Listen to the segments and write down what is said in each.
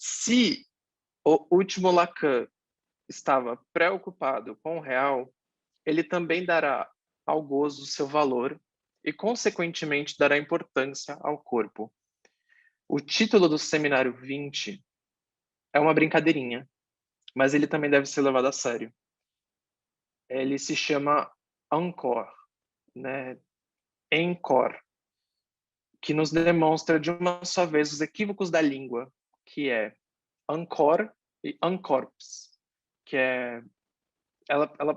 Se o último Lacan estava preocupado com o real, ele também dará ao gozo seu valor e, consequentemente, dará importância ao corpo. O título do Seminário 20 é uma brincadeirinha, mas ele também deve ser levado a sério. Ele se chama Encore, né? Encore, que nos demonstra de uma só vez os equívocos da língua, que é encore e uncorps, que é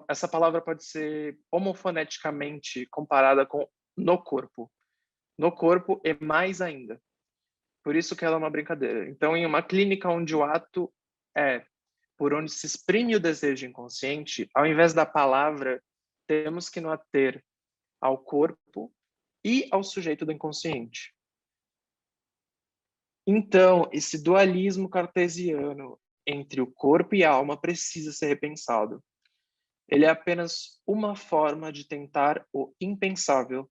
essa palavra pode ser homofoneticamente comparada com no corpo. No corpo e mais ainda. Por isso que ela é uma brincadeira. Então, em uma clínica onde o ato é por onde se exprime o desejo inconsciente, ao invés da palavra, temos que nos ater ao corpo e ao sujeito do inconsciente. Então, esse dualismo cartesiano entre o corpo e a alma precisa ser repensado. Ele é apenas uma forma de tentar o impensável,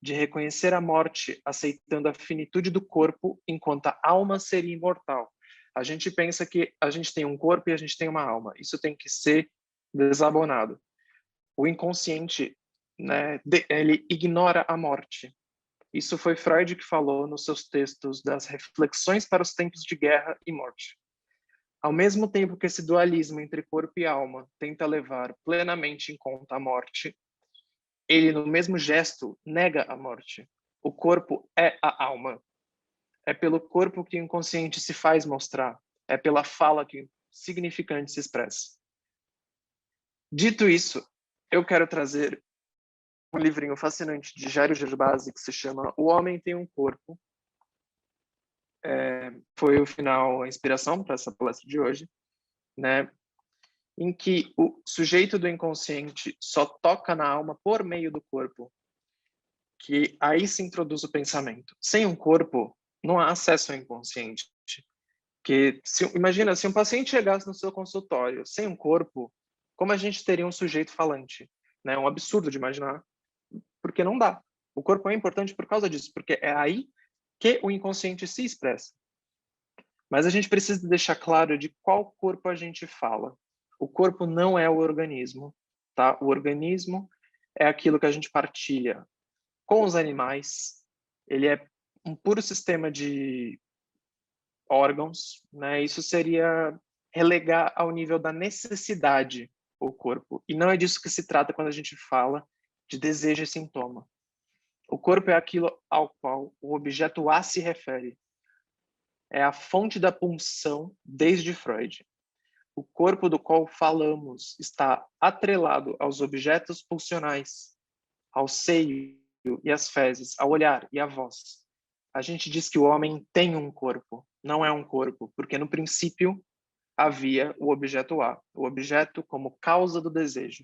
de reconhecer a morte aceitando a finitude do corpo enquanto a alma seria imortal. A gente pensa que a gente tem um corpo e a gente tem uma alma. Isso tem que ser desabonado. O inconsciente, né, ele ignora a morte. Isso foi Freud que falou nos seus textos das Reflexões para os Tempos de Guerra e Morte. Ao mesmo tempo que esse dualismo entre corpo e alma tenta levar plenamente em conta a morte, ele, no mesmo gesto, nega a morte. O corpo é a alma. É pelo corpo que o inconsciente se faz mostrar. É pela fala que o significante se expressa. Dito isso, eu quero trazer um livrinho fascinante de Jairo Gervasi que se chama O Homem Tem um Corpo. Foi o final, a inspiração para essa palestra de hoje, né? Em que o sujeito do inconsciente só toca na alma por meio do corpo, que aí se introduz o pensamento. Sem um corpo, não há acesso ao inconsciente. Que imagina, se um paciente chegasse no seu consultório sem um corpo, como a gente teria um sujeito falante? Né? É um absurdo de imaginar, porque não dá. O corpo é importante por causa disso, porque é aí que o inconsciente se expressa. Mas a gente precisa deixar claro de qual corpo a gente fala. O corpo não é o organismo, tá? O organismo é aquilo que a gente partilha com os animais. Ele é um puro sistema de órgãos, né? Isso seria relegar ao nível da necessidade o corpo. E não é disso que se trata quando a gente fala de desejo e sintoma. O corpo é aquilo ao qual o objeto A se refere. É a fonte da pulsão desde Freud. O corpo do qual falamos está atrelado aos objetos pulsionais, ao seio e às fezes, ao olhar e à voz. A gente diz que o homem tem um corpo, não é um corpo, porque no princípio havia o objeto A, o objeto como causa do desejo.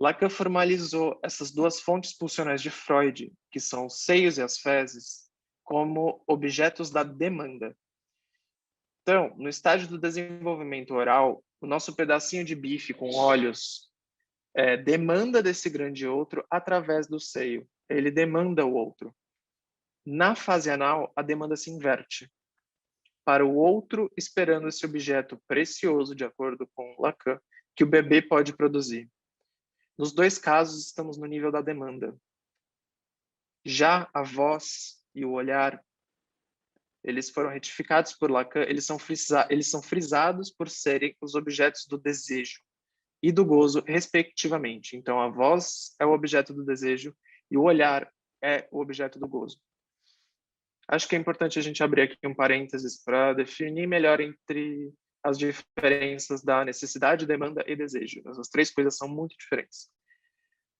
Lacan formalizou essas duas fontes pulsionais de Freud, que são os seios e as fezes, como objetos da demanda. Então, no estágio do desenvolvimento oral, o nosso pedacinho de bife com olhos demanda desse grande outro através do seio. Ele demanda o outro. Na fase anal, a demanda se inverte. Para o outro, esperando esse objeto precioso, de acordo com Lacan, que o bebê pode produzir. Nos dois casos, estamos no nível da demanda. Já a voz e o olhar, eles foram retificados por Lacan, eles são frisados por serem os objetos do desejo e do gozo, respectivamente. Então, a voz é o objeto do desejo e o olhar é o objeto do gozo. Acho que é importante a gente abrir aqui um parênteses para definir melhor entre as diferenças da necessidade, demanda e desejo. Essas três coisas são muito diferentes.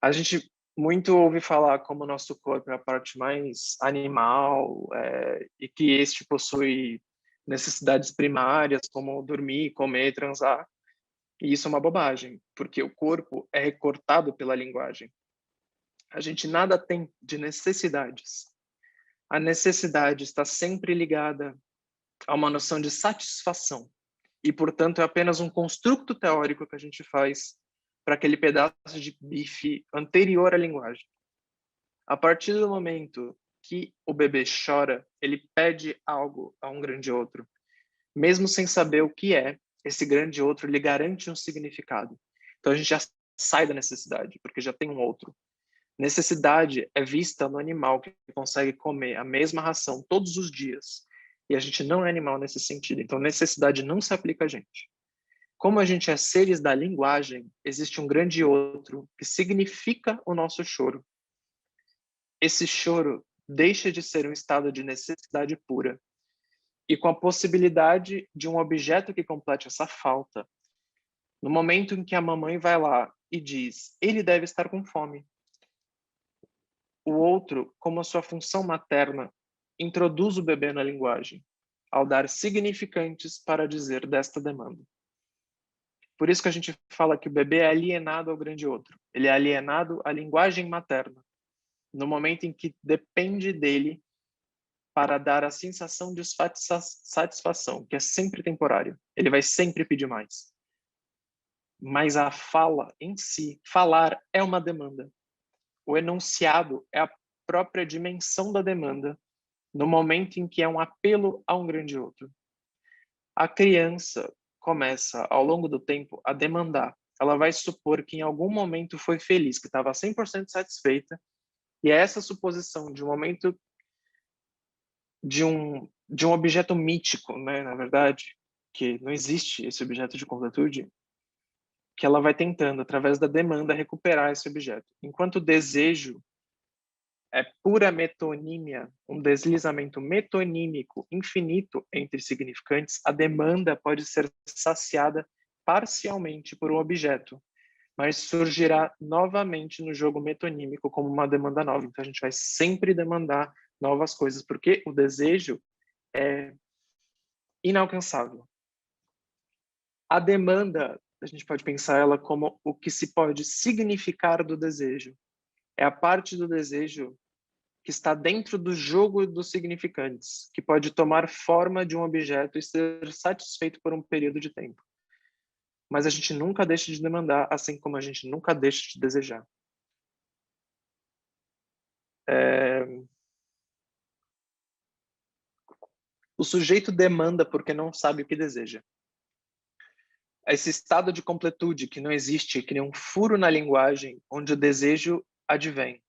A gente muito ouve falar como o nosso corpo é a parte mais animal e que este possui necessidades primárias, como dormir, comer, transar. E isso é uma bobagem, porque o corpo é recortado pela linguagem. A gente nada tem de necessidades. A necessidade está sempre ligada a uma noção de satisfação. E, portanto, é apenas um construto teórico que a gente faz para aquele pedaço de bife anterior à linguagem. A partir do momento que o bebê chora, ele pede algo a um grande outro. Mesmo sem saber o que é, esse grande outro lhe garante um significado. Então a gente já sai da necessidade, porque já tem um outro. Necessidade é vista no animal que consegue comer a mesma ração todos os dias. E a gente não é animal nesse sentido. Então necessidade não se aplica a gente. Como a gente é seres da linguagem, existe um grande outro que significa o nosso choro. Esse choro deixa de ser um estado de necessidade pura. E com a possibilidade de um objeto que complete essa falta, no momento em que a mamãe vai lá e diz, ele deve estar com fome. O outro, como a sua função materna, introduz o bebê na linguagem, ao dar significantes para dizer desta demanda. Por isso que a gente fala que o bebê é alienado ao grande outro. Ele é alienado à linguagem materna, no momento em que depende dele para dar a sensação de satisfação, que é sempre temporário. Ele vai sempre pedir mais. Mas a fala em si, falar é uma demanda. O enunciado é a própria dimensão da demanda, no momento em que é um apelo a um grande outro. A criança começa, ao longo do tempo, a demandar. Ela vai supor que em algum momento foi feliz, que estava 100% satisfeita, e é essa suposição de um momento de um objeto mítico, né, na verdade, que não existe esse objeto de completude, que ela vai tentando, através da demanda, recuperar esse objeto. Enquanto o desejo é pura metonímia, um deslizamento metonímico infinito entre significantes, a demanda pode ser saciada parcialmente por um objeto, mas surgirá novamente no jogo metonímico como uma demanda nova. Então a gente vai sempre demandar novas coisas, porque o desejo é inalcançável. A demanda, a gente pode pensar ela como o que se pode significar do desejo. É a parte do desejo que está dentro do jogo dos significantes, que pode tomar forma de um objeto e ser satisfeito por um período de tempo. Mas a gente nunca deixa de demandar, assim como a gente nunca deixa de desejar. O sujeito demanda porque não sabe o que deseja. Esse estado de completude que não existe, que nem um furo na linguagem, onde o desejo advém.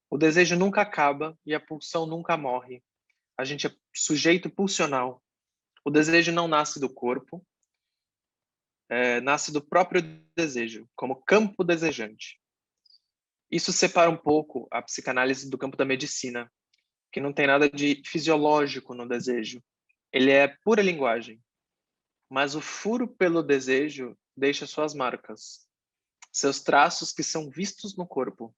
O desejo nunca acaba e a pulsão nunca morre. A gente é sujeito pulsional. O desejo não nasce do corpo, nasce do próprio desejo, como campo desejante. Isso separa um pouco a psicanálise do campo da medicina, que não tem nada de fisiológico no desejo. Ele é pura linguagem. Mas o furo pelo desejo deixa suas marcas, seus traços que são vistos no corpo.